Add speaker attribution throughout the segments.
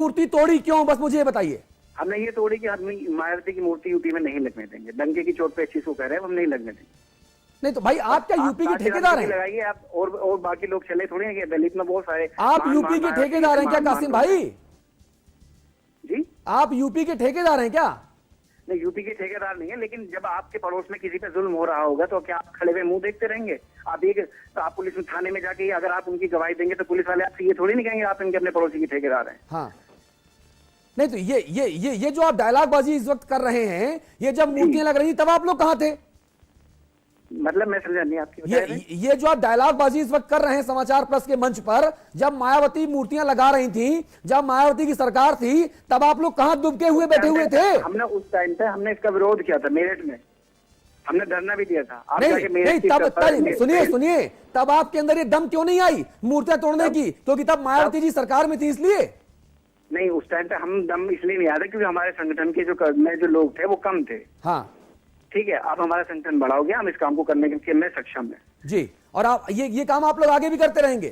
Speaker 1: मूर्ति तोड़ी क्यों, बस मुझे ये बताइए।
Speaker 2: हमने ये तोड़ी कि हम मायावती की मूर्ति यूपी में नहीं लगने देंगे। डंके की चोट पे इस चीज को कह रहे हैं, हम नहीं लगने देंगे।
Speaker 1: नहीं तो भाई आप क्या यूपी के ठेकेदार हैं?
Speaker 2: लगाइए आप, और बाकी लोग चले थोड़ी हैं, दलित में बहुत सारे।
Speaker 1: आप यूपी के ठेकेदार हैं क्या कासिम भाई?
Speaker 2: जी
Speaker 1: आप यूपी के ठेकेदार हैं क्या?
Speaker 2: नहीं, यूपी के ठेकेदार नहीं है, लेकिन जब आपके पड़ोस में किसी पे जुल्म हो रहा होगा तो क्या आप खड़े हुए मुंह देखते रहेंगे? आप पुलिस में थाने में जाके अगर आप उनकी गवाही देंगे तो पुलिस वाले आपसे ये थोड़ी नहीं कहेंगे आप इनके अपने पड़ोसी के ठेकेदार हैं।
Speaker 1: हाँ, नहीं तो ये जो आप डायलॉग बाजी इस वक्त कर रहे हैं, ये जब मूर्तियां लग रही तब आप लोग कहां थे?
Speaker 2: मतलब मैं समझा नहीं आपकी।
Speaker 1: ये जो आप डायलॉग बाजी इस वक्त कर रहे हैं समाचार प्लस के मंच पर, जब मायावती मूर्तियां लगा रही थी, जब मायावती की सरकार थी, तब आप लोग कहां दुबके हुए बैठे हुए थे?
Speaker 2: हमने उस टाइम पे हमने इसका विरोध किया था मेरठ में, हमने धरना भी दिया था।
Speaker 1: नहीं तब सुनिए तब आपके अंदर ये दम क्यों नहीं आई मूर्तियां तोड़ने की? क्योंकि तब मायावती जी सरकार में थी इसलिए?
Speaker 2: नहीं, उस टाइम पे हम दम इसलिए नहीं आते क्योंकि हमारे संगठन के जो लोग थे वो कम थे।
Speaker 1: हाँ
Speaker 2: ठीक है, आप हमारा संगठन बढ़ाओगे, हम इस काम को करने के लिए सक्षम है
Speaker 1: जी। और आप ये काम आप लोग आगे भी करते रहेंगे?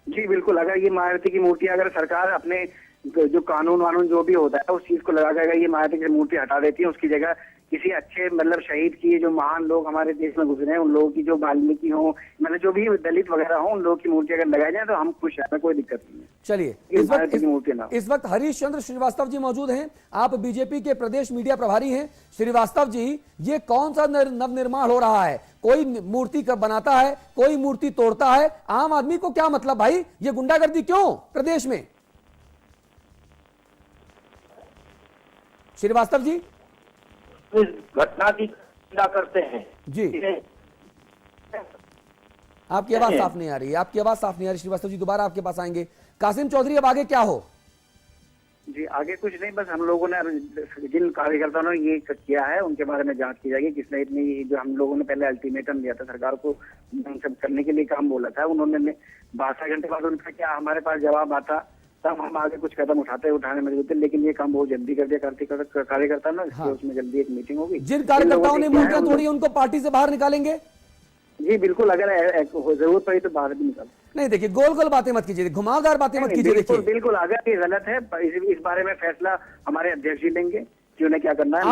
Speaker 2: जी बिल्कुल। अगर ये मायावती की मूर्ति अगर सरकार अपने जो कानून वानून जो भी होता है उस चीज को लगा के अगर ये मायावती की मूर्ति हटा देती है, उसकी जगह किसी अच्छे मतलब शहीद की जो महान लोग हमारे देश में गुजरे हैं उन लोगों की, जो वाल्मीकि हो, मतलब जो भी दलित वगैरह हो, उन लोगों की मूर्ति अगर लगाई जाए तो हम खुश हैं, कोई दिक्कत नहीं है।
Speaker 1: चलिए, इस वक्त हरीश चंद्र श्रीवास्तव जी मौजूद हैं। आप बीजेपी के प्रदेश मीडिया प्रभारी हैं। श्रीवास्तव जी, ये कौन सा नवनिर्माण हो रहा है? कोई मूर्ति बनाता है, कोई मूर्ति तोड़ता है, आम आदमी को क्या मतलब भाई? ये गुंडागर्दी क्यों प्रदेश में? श्रीवास्तव जी
Speaker 3: इस घटना की निंदा करते हैं
Speaker 1: जी। आपकी आवाज साफ नहीं आ रही है, आपकी आवाज साफ नहीं आ रही श्रीवास्तव जी, दोबारा आपके पास आएंगे। कासिम चौधरी, अब आगे क्या हो?
Speaker 2: जी आगे कुछ नहीं, बस हम लोगों ने जिन कार्यकर्ताओं ने ये किया है उनके बारे में जांच की जाएगी। किसने इतनी, जो हम लोगों ने पहले अल्टीमेटम दिया था सरकार को सब करने के लिए काम बोला था, उन्होंने 12 घंटे बाद उनका क्या हमारे पास जवाब आता तब हम आगे कुछ कदम उठाने में जुटे, लेकिन ये काम बहुत जल्दी कर दिया कार्यकर्ता ना। हाँ। उसमें जल्दी एक मीटिंग होगी।
Speaker 1: जिन कार्यकर्ताओं ने मूर्तियां तोड़ी उनको पार्टी से बाहर निकालेंगे?
Speaker 2: जी बिल्कुल, अगर जरूरत पड़ी तो बाहर भी निकाल।
Speaker 1: नहीं देखिए, गोल गोल बातें मत कीजिए, घुमावदार बातें मत कीजिए। देखिए
Speaker 2: बिल्कुल अगर ये गलत है इस बारे में फैसला हमारे अध्यक्ष जी लेंगे कि उन्हें क्या करना है।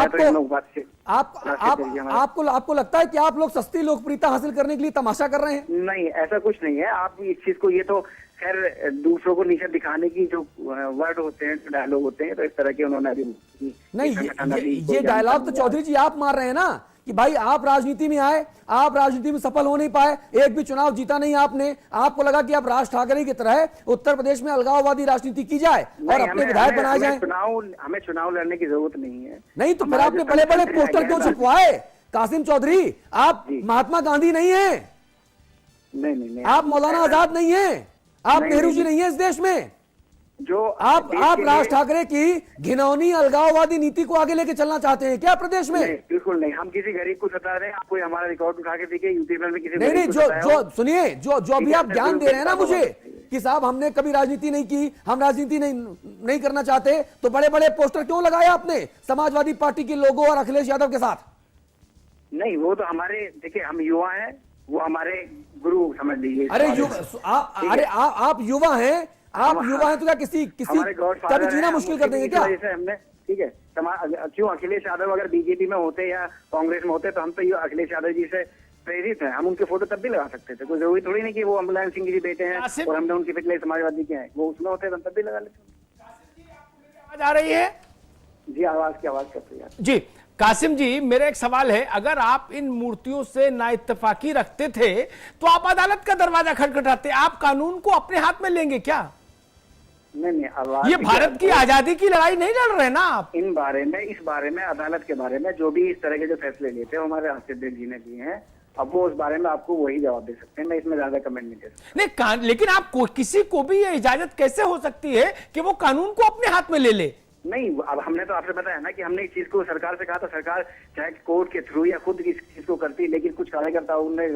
Speaker 1: आपको लगता है कि आप लोग सस्ती लोकप्रियता हासिल करने के लिए तमाशा कर रहे हैं?
Speaker 2: नहीं, ऐसा कुछ नहीं है। आप इस चीज को, ये तो खैर दूसरों को नीचे दिखाने की जो वर्ड होते हैं, डायलॉग होते हैं, तो इस तरह के उन्होंने अभी
Speaker 1: नहीं, ये डायलॉग तो चौधरी जी आप मार रहे हैं ना कि भाई आप राजनीति में आए, आप राजनीति में सफल हो नहीं पाए, एक भी चुनाव जीता नहीं आपने, आपको लगा कि आप राज ठाकरे की तरह उत्तर प्रदेश में अलगाववादी राजनीति की जाए और अपने विधायक बनाए जाए।
Speaker 2: हमें चुनाव लड़ने की जरूरत नहीं है।
Speaker 1: नहीं तो फिर आपने बड़े बड़े पोस्टर क्यों छपवाए? कासिम चौधरी, आप महात्मा गांधी नहीं है,
Speaker 2: नहीं,
Speaker 1: आप मौलाना आजाद नहीं है, आप नेहरू जी नहीं है इस देश में।
Speaker 2: जो
Speaker 1: आप राज ठाकरे की घिनौनी अलगाववादी नीति को आगे लेके चलना चाहते हैं क्या प्रदेश में?
Speaker 2: बिल्कुल नहीं, हम किसी गरीब को सता रहे हैं। आप कोई हमारा रिकॉर्ड उठा के देखिए यूपी में किसी
Speaker 1: नहीं, जो सुनिए, जो अभी आप ज्ञान दे रहे हैं ना मुझे कि साहब हमने कभी राजनीति नहीं की, हम राजनीति नहीं करना चाहते, तो बड़े बड़े पोस्टर क्यों लगाए आपने समाजवादी पार्टी के लोगों और अखिलेश यादव के साथ?
Speaker 2: नहीं, वो तो हमारे, देखिए हम युवा हैं, वो हमारे गुरु समझ लीजिए।
Speaker 1: अरे आप युवा हैं, आप युवा हैं तो क्या किसी कभी जीना मुश्किल कर देंगे क्या?
Speaker 2: हमने, ठीक है, क्यों अखिलेश यादव अगर बीजेपी में होते या कांग्रेस में होते तो हम तो अखिलेश यादव जी से प्रेरित हैं, हम उनके फोटो तब भी लगा सकते थे। कोई जरूरी थोड़ी नहीं कि वो अमलान सिंह जी बेटे हैं और हमने उनके पिछले समाजवादी के हैं, वो उसमें होते तो हम तब भी लगा लेते।
Speaker 4: आवाज आ रही है
Speaker 2: जी? आवाज की आवाज करते हैं
Speaker 4: जी। कासिम जी, मेरा एक सवाल है, अगर आप इन मूर्तियों से नाइत्तेफाकी रखते थे तो आप अदालत का दरवाजा खटखटाते, आप कानून को अपने हाथ में लेंगे क्या?
Speaker 2: नहीं,
Speaker 4: ये भारत की आजादी की लड़ाई नहीं लड़ रहे ना आप?
Speaker 2: इस बारे में अदालत के बारे में जो भी इस तरह के जो फैसले लेते हैं हमारे अध्यक्ष जी ने लिए हैं, अब वो उस बारे में आपको वही जवाब दे सकते हैं। मैं इसमें ज्यादा कमेंट नहीं दे सकता।
Speaker 4: नहीं, लेकिन आप किसी को भी ये इजाजत कैसे हो सकती है कि वो कानून को अपने हाथ में ले ले?
Speaker 2: नहीं, अब हमने तो आपसे बताया ना कि हमने इस चीज को सरकार से कहा था, सरकार चाहे कोर्ट के थ्रू या खुद इस चीज को करती, लेकिन कुछ कार्यकर्ताओं ने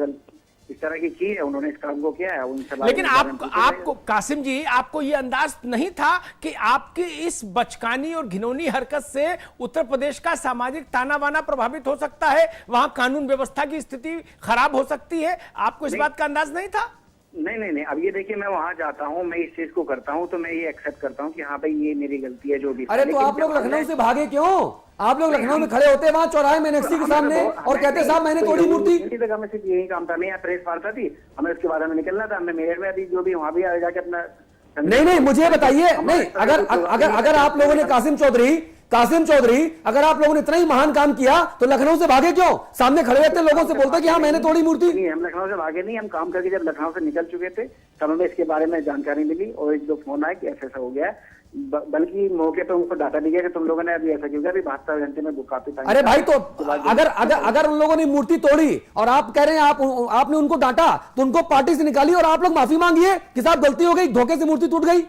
Speaker 2: इस तरह की है, उन्होंने इस काम को किया है।
Speaker 4: लेकिन आपको कासिम जी, आपको ये अंदाज नहीं था कि आपकी इस बचकानी और घिनौनी हरकत से उत्तर प्रदेश का सामाजिक ताना बाना प्रभावित हो सकता है, वहां कानून व्यवस्था की स्थिति खराब हो सकती है? आपको इस बात का अंदाज नहीं था?
Speaker 2: नहीं, अब ये देखिए, मैं वहाँ जाता हूँ, मैं इस चीज को करता हूँ, तो मैं ये एक्सेप्ट करता हूँ कि हाँ भाई ये मेरी गलती है जो भी।
Speaker 1: अरे तो आप लोग लखनऊ से भागे क्यों? आप लोग लखनऊ में खड़े होते वहां चौराहे में नेक्सी के सामने और कहते साहब मैंने तोड़ी मूर्ति।
Speaker 2: जगह में सिर्फ यही काम था, नहीं प्रेस वार्ता थी, हमें उसके बारे में निकलना था, हमें मेयर में अभी जो भी वहाँ भी जाके अपना।
Speaker 1: नहीं, मुझे बताइए, नहीं अगर आप लोगों ने कासिम चौधरी अगर आप लोगों ने इतना ही महान काम किया तो लखनऊ से भागे क्यों? सामने खड़े रहते लोगों से बोलते कि हाँ मैंने तोड़ी मूर्ति।
Speaker 2: नहीं, हम लखनऊ से भागे नहीं, हम काम करके जब लखनऊ से निकल चुके थे तब हमें इसके बारे में जानकारी मिली और एक दो फोन आए कि ऐसा हो गया है, बल्कि मौके पे उनको डाटा दिया कि तुम लोगों ने अभी ऐसा क्यों किया, अभी 72 घंटे में काफी टाइम।
Speaker 1: अरे भाई, तो अगर उन लोगों ने मूर्ति तोड़ी और आप कह रहे हैं आपने उनको डांटा तो उनको पार्टी से निकालिए और आप लोग माफी मांगिए कि साहब गलती हो गई, धोखे से मूर्ति टूट गई।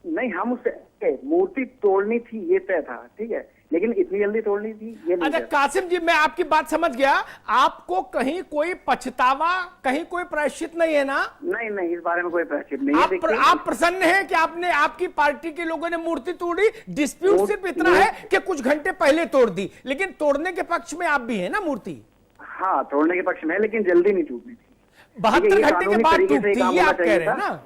Speaker 2: नहीं, हम उससे मूर्ति तोड़नी थी ये तय था, ठीक है, लेकिन इतनी जल्दी तोड़नी थी ये नहीं।
Speaker 4: अच्छा कासिम जी, मैं आपकी बात समझ गया, आपको कहीं कोई पछतावा, कहीं कोई प्रायश्चित नहीं है ना?
Speaker 2: नहीं, इस बारे में कोई प्रायश्चित नहीं है।
Speaker 4: आप प्रसन्न हैं कि आपकी पार्टी के लोगों ने मूर्ति तोड़ी? डिस्प्यूट सिर्फ इतना है कि कुछ घंटे पहले तोड़ दी, लेकिन तोड़ने के पक्ष में आप भी है ना मूर्ति?
Speaker 2: हाँ, तोड़ने के पक्ष में, लेकिन जल्दी नहीं टूटनी थी।
Speaker 4: 72 घंटे के बाद टूटती, ये आप कह रहे हैं ना?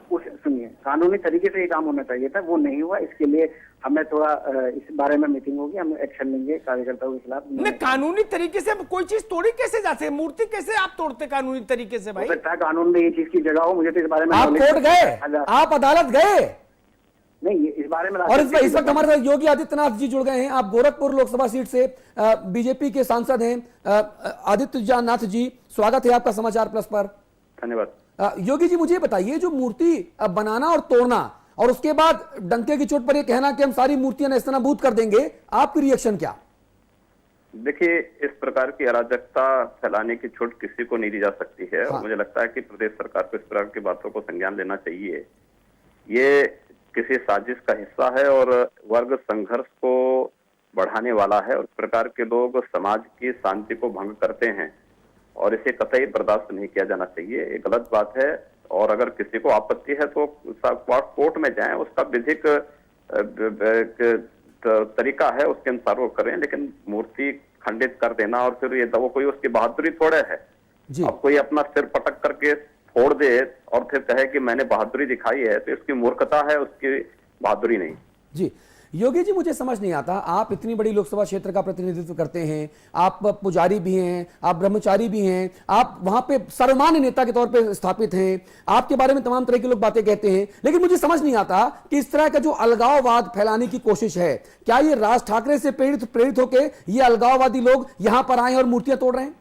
Speaker 2: सुनिए, कानूनी तरीके से ये काम होना चाहिए था, वो नहीं हुआ। इसके लिए हमें थोड़ा इस बारे में मीटिंग होगी, हम एक्शन लेंगे कार्यकर्ताओं के खिलाफ।
Speaker 4: नहीं, कानूनी तरीके से कोई चीज तोड़ी कैसे जा सकती है? मूर्ति कैसे आप तोड़ते कानूनी तरीके से भाई?
Speaker 2: कानून में ये चीज की जगह हो, मुझे तो इस बारे में।
Speaker 1: आप कोर्ट गए, आप अदालत गए?
Speaker 2: नहीं, इस बारे में।
Speaker 1: और इस वक्त हमारे साथ योगी आदित्यनाथ जी जुड़ गए हैं। आप गोरखपुर लोकसभा सीट से बीजेपी के सांसद हैं। आदित्यनाथ जी, स्वागत है आपका समाचार प्लस पर।
Speaker 2: धन्यवाद।
Speaker 1: योगी जी, मुझे बताइए, जो मूर्ति बनाना और तोड़ना और उसके बाद डंके की चोट पर यह कहना कि हम सारी मूर्तियां नेस्तनाबूद कर देंगे, आपकी रिएक्शन क्या?
Speaker 5: देखिए, इस प्रकार की अराजकता फैलाने की छूट किसी को नहीं दी जा सकती है।
Speaker 1: हाँ।
Speaker 5: और मुझे लगता है कि प्रदेश सरकार को इस प्रकार की बातों को संज्ञान लेना चाहिए। ये किसी साजिश का हिस्सा है और वर्ग संघर्ष को बढ़ाने वाला है, और इस प्रकार के लोग समाज की शांति को भंग करते हैं और इसे कतई बर्दाश्त नहीं किया जाना चाहिए। ये गलत बात है, और अगर किसी को आपत्ति है तो कोर्ट में जाएं, उसका विधिक तरीका है, उसके अनुसार वो करें। लेकिन मूर्ति खंडित कर देना और फिर ये वो कोई उसकी बहादुरी थोड़े है। अब कोई अपना सिर पटक करके फोड़ दे और फिर कहे कि मैंने बहादुरी दिखाई है, तो इसकी मूर्खता है, उसकी बहादुरी नहीं।
Speaker 1: जी योगी जी, मुझे समझ नहीं आता, आप इतनी बड़ी लोकसभा क्षेत्र का प्रतिनिधित्व करते हैं, आप पुजारी भी हैं, आप ब्रह्मचारी भी हैं, आप वहां पे सर्वमान्य नेता के तौर पे स्थापित हैं, आपके बारे में तमाम तरह के लोग बातें कहते हैं, लेकिन मुझे समझ नहीं आता कि इस तरह का जो अलगाववाद फैलाने की कोशिश है, क्या ये राज ठाकरे से प्रेरित होकर ये अलगाववादी लोग यहां पर आए और मूर्तियां तोड़ रहे हैं?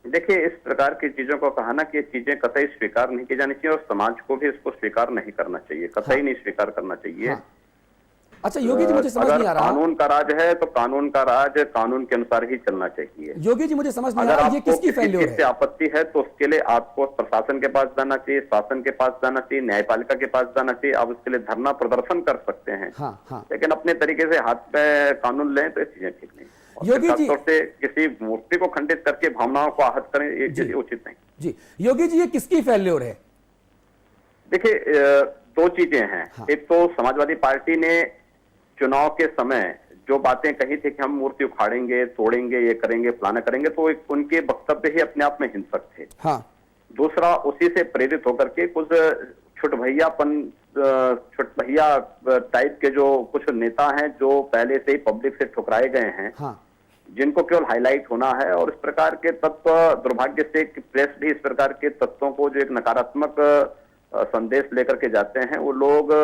Speaker 5: देखिए, इस प्रकार की चीजों को कहा ना कि ये चीजें कतई स्वीकार नहीं की जानी चाहिए और समाज को भी इसको स्वीकार नहीं करना चाहिए, कतई नहीं स्वीकार करना चाहिए।
Speaker 1: अच्छा योगी जी, मुझे समझ नहीं आ रहा,
Speaker 5: कानून का राज है तो कानून का राज कानून के अनुसार ही चलना चाहिए।
Speaker 1: योगी जी, मुझे समझ नहीं आ रहा, ये किसकी फेल्योर है?
Speaker 5: आपत्ति है तो उसके लिए आपको प्रशासन के पास जाना चाहिए, शासन के पास जाना चाहिए, न्यायपालिका के पास जाना चाहिए। आप उसके लिए धरना प्रदर्शन कर सकते हैं।
Speaker 1: हाँ।
Speaker 5: लेकिन अपने तरीके से हाथ पे कानून लें तो ये चीजें ठीक नहीं।
Speaker 1: योगी जी,
Speaker 5: तौर से किसी मूर्ति को खंडित करके भावनाओं को आहत करें, ये उचित नहीं।
Speaker 1: जी योगी जी, ये किसकी फेल्योर है?
Speaker 5: देखिए, दो चीजें हैं। एक तो समाजवादी पार्टी ने चुनाव के समय जो बातें कही थी कि हम मूर्ति उखाड़ेंगे, तोड़ेंगे, ये करेंगे, फलाना करेंगे, तो उनके वक्तव्य ही अपने आप में हिंसक थे।
Speaker 1: हाँ।
Speaker 5: दूसरा, उसी से प्रेरित होकर के कुछ छुटभैया टाइप के जो कुछ नेता हैं जो पहले से ही पब्लिक से ठुकराए गए हैं,
Speaker 1: हाँ।
Speaker 5: जिनको केवल हाईलाइट होना है, और इस प्रकार के तत्व, दुर्भाग्य से प्रेस भी इस प्रकार के तत्वों को जो एक नकारात्मक संदेश लेकर के जाते हैं, वो लोग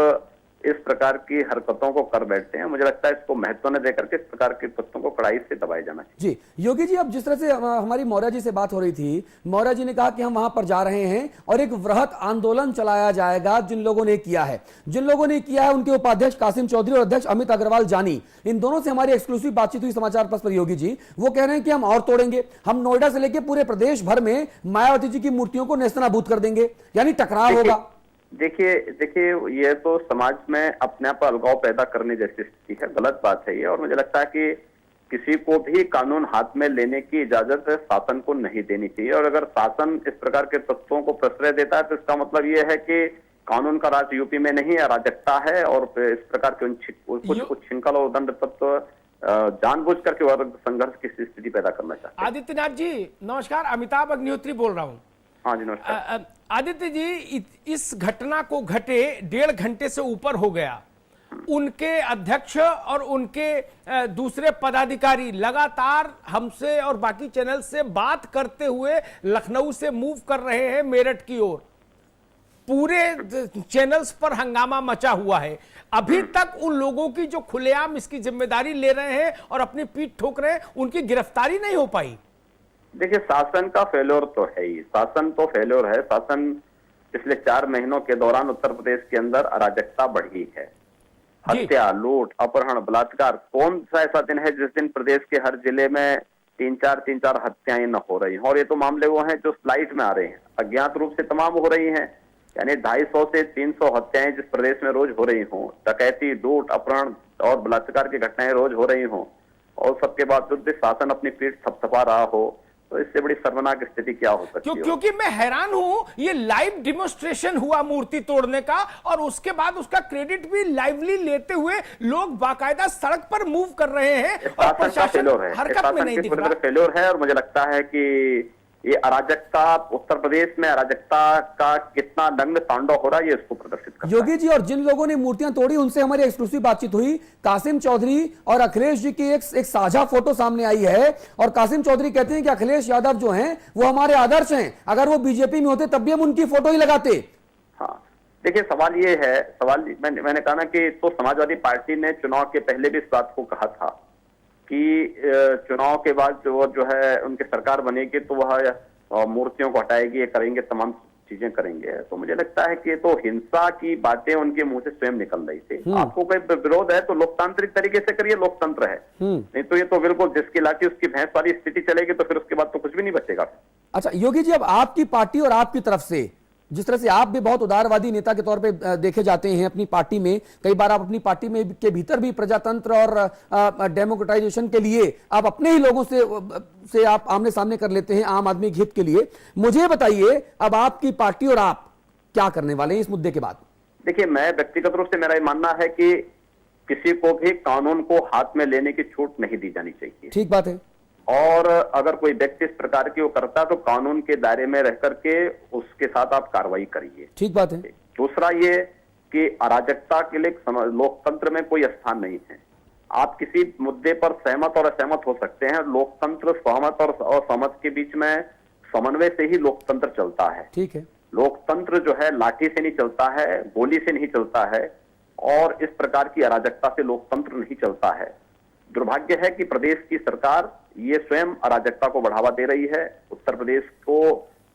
Speaker 5: इस प्रकार की हरकतों को कर बैठते हैं। मुझे लगता है इसको महत्व न देकर के इस प्रकार के तत्वों को कड़ाई से दबाया जाना चाहिए।
Speaker 1: जी योगी जी, अब जिस तरह से हमारी मौर्य जी से बात हो रही थी, मौर्य जी ने कहा कि हम वहां पर जा रहे हैं और एक वृहत आंदोलन चलाया जाएगा। जिन लोगों ने किया है उनके उपाध्यक्ष कासिम चौधरी और अध्यक्ष अमित अग्रवाल जानी, इन दोनों से हमारी एक्सक्लूसिव बातचीत हुई समाचार प्लस पर। योगी जी वो कह रहे हैं कि हम और तोड़ेंगे, हम नोएडा से लेकर पूरे प्रदेश भर में मायावती जी की मूर्तियों को नेस्तनाबूद कर देंगे, यानी टकराव होगा।
Speaker 5: देखिए, ये तो समाज में अपने आप अलगाव पैदा करने जैसी स्थिति है, गलत बात है ये। और मुझे लगता है कि किसी को भी कानून हाथ में लेने की इजाजत शासन को नहीं देनी चाहिए, और अगर शासन इस प्रकार के तत्वों को प्रश्रय देता है तो इसका मतलब ये है कि कानून का राज यूपी में नहीं, अराजकता है, और इस प्रकार के कुछ छिंकल और दंड तत्व जानबूझ करके वर्ग संघर्ष की स्थिति पैदा करना चाहते हैं।
Speaker 4: आदित्यनाथ जी नमस्कार, अमिताभ अग्निहोत्री बोल रहा हूं।
Speaker 5: हाँ जी, नमस्कार।
Speaker 4: आदित्य जी, इस घटना को घटे 1.5 घंटे से ऊपर हो गया, उनके अध्यक्ष और उनके दूसरे पदाधिकारी लगातार हमसे और बाकी चैनल से बात करते हुए लखनऊ से मूव कर रहे हैं मेरठ की ओर। पूरे चैनल्स पर हंगामा मचा हुआ है। अभी तक उन लोगों की जो खुलेआम इसकी जिम्मेदारी ले रहे हैं और अपनी पीठ ठोक रहे हैं, उनकी गिरफ्तारी नहीं हो पाई।
Speaker 5: देखिए, शासन का फेल्योर तो है ही, शासन तो फेल्योर है। शासन पिछले 4 महीनों के दौरान उत्तर प्रदेश के अंदर अराजकता बढ़ी है। हत्या, लूट, अपहरण, बलात्कार, कौन सा ऐसा दिन है जिस दिन प्रदेश के हर जिले में 3-4 हत्याएं न हो रही हैं। और ये तो मामले वो हैं जो स्लाइड में आ रहे हैं, अज्ञात रूप से तमाम हो रही हैं। यानी 250 से 300 हत्याएं जिस प्रदेश में रोज हो रही हों, डकैती, लूट, अपहरण और बलात्कार की घटनाएं रोज हो रही हों, और सबके बावजूद भी शासन अपनी पीठ थपथपा रहा हो, तो इससे बड़ी शर्मनाक स्थिति क्या हो सकती है।
Speaker 4: क्योंकि मैं हैरान हूं, ये लाइव डिमोन्स्ट्रेशन हुआ मूर्ति तोड़ने का, और उसके बाद उसका क्रेडिट भी लाइवली लेते हुए लोग बाकायदा सड़क पर मूव कर रहे हैं और प्रशासन हरकत में नहीं दिख रहा।
Speaker 5: फेल्योर है। और मुझे लगता है कि ये अराजकता, उत्तर प्रदेश में अराजकता का कितना नग्न तांडव हो रहा है, ये इसको प्रदर्शित करता है।
Speaker 1: योगी जी, और जिन लोगों ने मूर्तियां तोड़ी उनसे हमारी एक्सक्लूसिव बातचीत हुई। कासिम चौधरी और अखिलेश जी की एक साझा फोटो सामने आई है, और कासिम चौधरी कहते हैं कि अखिलेश यादव जो हैं वो हमारे आदर्श हैं, अगर वो बीजेपी में होते तब भी हम उनकी फोटो ही लगाते।
Speaker 5: हाँ, देखिए, सवाल ये है, मैंने कहा ना कि तो समाजवादी पार्टी ने चुनाव के पहले भी इस बात को कहा था कि चुनाव के बाद जो है उनकी सरकार बनेगी तो वह मूर्तियों को हटाएगी, ये करेंगे, तमाम चीजें करेंगे। तो मुझे लगता है कि ये तो हिंसा की बातें उनके मुंह से स्वयं निकल रही थी। आपको कोई विरोध है तो लोकतांत्रिक तरीके से करिए, लोकतंत्र है। नहीं तो ये तो बिल्कुल जिसकी लाठी उसकी भैंस वाली स्थिति चलेगी, तो फिर उसके बाद तो कुछ भी नहीं बचेगा।
Speaker 1: अच्छा योगी जी, अब आपकी पार्टी और आपकी तरफ से, जिस तरह से आप भी बहुत उदारवादी नेता के तौर पे देखे जाते हैं अपनी पार्टी में, कई बार आप अपनी पार्टी में के भीतर भी प्रजातंत्र और डेमोक्रेटाइजेशन के लिए आप अपने ही लोगों से आप आमने सामने कर लेते हैं आम आदमी के हित के लिए। मुझे बताइए, अब आपकी पार्टी और आप क्या करने वाले हैं इस मुद्दे के बाद?
Speaker 5: देखिए, मैं व्यक्तिगत रूप से मेरा ये मानना है कि किसी को भी कानून को हाथ में लेने की छूट नहीं दी जानी चाहिए।
Speaker 1: ठीक बात है।
Speaker 5: और अगर कोई व्यक्ति इस प्रकार की वो करता है तो कानून के दायरे में रह करके उसके साथ आप कार्रवाई करिए।
Speaker 1: ठीक बात है। दूसरा
Speaker 5: ये कि अराजकता के लिए लोकतंत्र में कोई स्थान नहीं है। आप किसी मुद्दे पर सहमत और असहमत हो सकते हैं। लोकतंत्र सहमत और असहमत के बीच में समन्वय से ही लोकतंत्र चलता है।
Speaker 1: ठीक है।
Speaker 5: लोकतंत्र जो है लाठी से नहीं चलता है, गोली से नहीं चलता है, और इस प्रकार की अराजकता से लोकतंत्र नहीं चलता है। दुर्भाग्य है कि प्रदेश की सरकार ये स्वयं अराजकता को बढ़ावा दे रही है, उत्तर प्रदेश को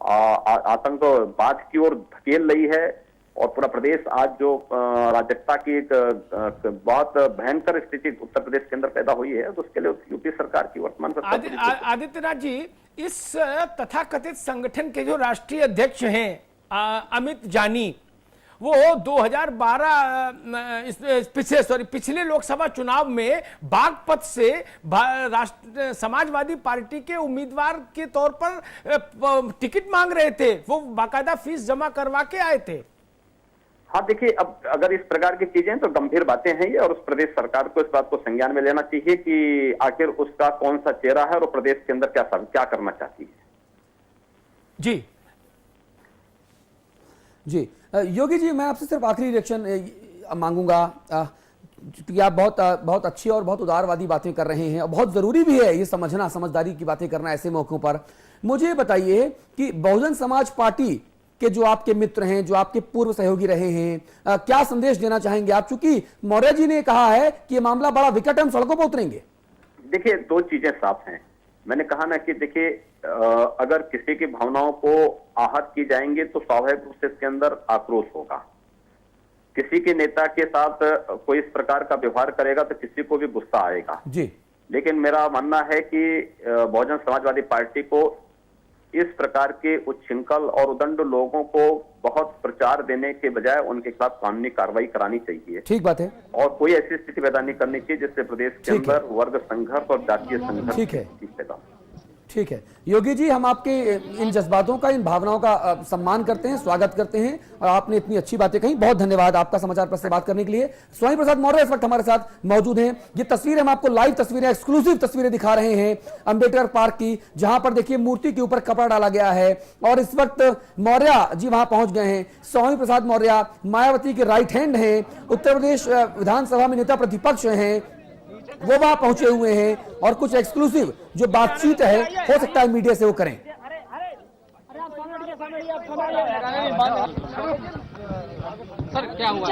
Speaker 5: आतंकवाद की ओर धकेल रही है, और पूरा प्रदेश आज जो अराजकता की एक बहुत भयंकर स्थिति उत्तर प्रदेश के अंदर पैदा हुई है, तो उसके लिए यूपी सरकार की वर्तमान सरकार।
Speaker 4: आदित्यनाथ जी, इस तथाकथित संगठन के जो राष्ट्रीय अध्यक्ष हैं अमित जानी, वो 2012 पिछले लोकसभा चुनाव में बागपत से समाजवादी पार्टी के उम्मीदवार के तौर पर टिकट मांग रहे थे। वो बाकायदा फीस जमा करवा के आए थे।
Speaker 5: हाँ, देखिए, अब अगर इस प्रकार की चीजें तो गंभीर बातें हैं ये, और उस प्रदेश सरकार को इस बात को संज्ञान में लेना चाहिए कि आखिर उसका कौन सा चेहरा है और प्रदेश के अंदर क्या करना चाहती है।
Speaker 4: जी
Speaker 1: जी, योगी जी, मैं आपसे सिर्फ आखिरी रिएक्शन मांगूंगा, क्योंकि आप बहुत अच्छी और बहुत उदारवादी बातें कर रहे हैं, और बहुत जरूरी भी है ये समझना, समझदारी की बातें करना ऐसे मौकों पर। मुझे बताइए कि बहुजन समाज पार्टी के जो आपके मित्र हैं, जो आपके पूर्व सहयोगी रहे हैं, क्या संदेश देना चाहेंगे आप? चूंकि मौर्य जी ने कहा है कि ये मामला बड़ा विकट है, हम सड़कों पर उतरेंगे।
Speaker 5: देखिए, दो चीजें साफ हैं। मैंने कहा ना कि देखिए, अगर किसी की भावनाओं को आहत की जाएंगे तो स्वाभाविक रूप से इसके अंदर आक्रोश होगा। किसी के नेता के साथ कोई इस प्रकार का व्यवहार करेगा तो किसी को भी गुस्सा आएगा
Speaker 1: जी।
Speaker 5: लेकिन मेरा मानना है कि बहुजन समाजवादी पार्टी को इस प्रकार के उच्छृंखल और उदंड लोगों को बहुत प्रचार देने के बजाय उनके खिलाफ कानूनी कार्रवाई करानी चाहिए।
Speaker 1: ठीक बात है।
Speaker 5: और कोई ऐसी स्थिति पैदा नहीं करनी चाहिए जिससे प्रदेश के अंदर वर्ग संघर्ष और जातीय संघर्ष
Speaker 1: ठीक है।
Speaker 5: पैदा।
Speaker 1: ठीक है योगी जी, हम आपके इन जज्बातों का, इन भावनाओं का सम्मान करते हैं, स्वागत करते हैं, और आपने इतनी अच्छी बातें कही, बहुत धन्यवाद आपका समाचार प्लस से बात करने के लिए। स्वामी प्रसाद मौर्य इस वक्त हमारे साथ मौजूद हैं। ये तस्वीरें हम आपको लाइव तस्वीरें, एक्सक्लूसिव तस्वीरें दिखा रहे हैं अंबेडकर पार्क की, जहां पर देखिए मूर्ति के ऊपर कपड़ा डाला गया है और इस वक्त मौर्य जी वहां पहुंच गए हैं। स्वामी प्रसाद मौर्य मायावती के राइट हैंड हैं, उत्तर प्रदेश विधानसभा में नेता प्रतिपक्ष हैं, वो वहां पहुंचे हुए हैं और कुछ एक्सक्लूसिव जो बातचीत है हो सकता है मीडिया से वो करें।
Speaker 6: सर क्या हुआ?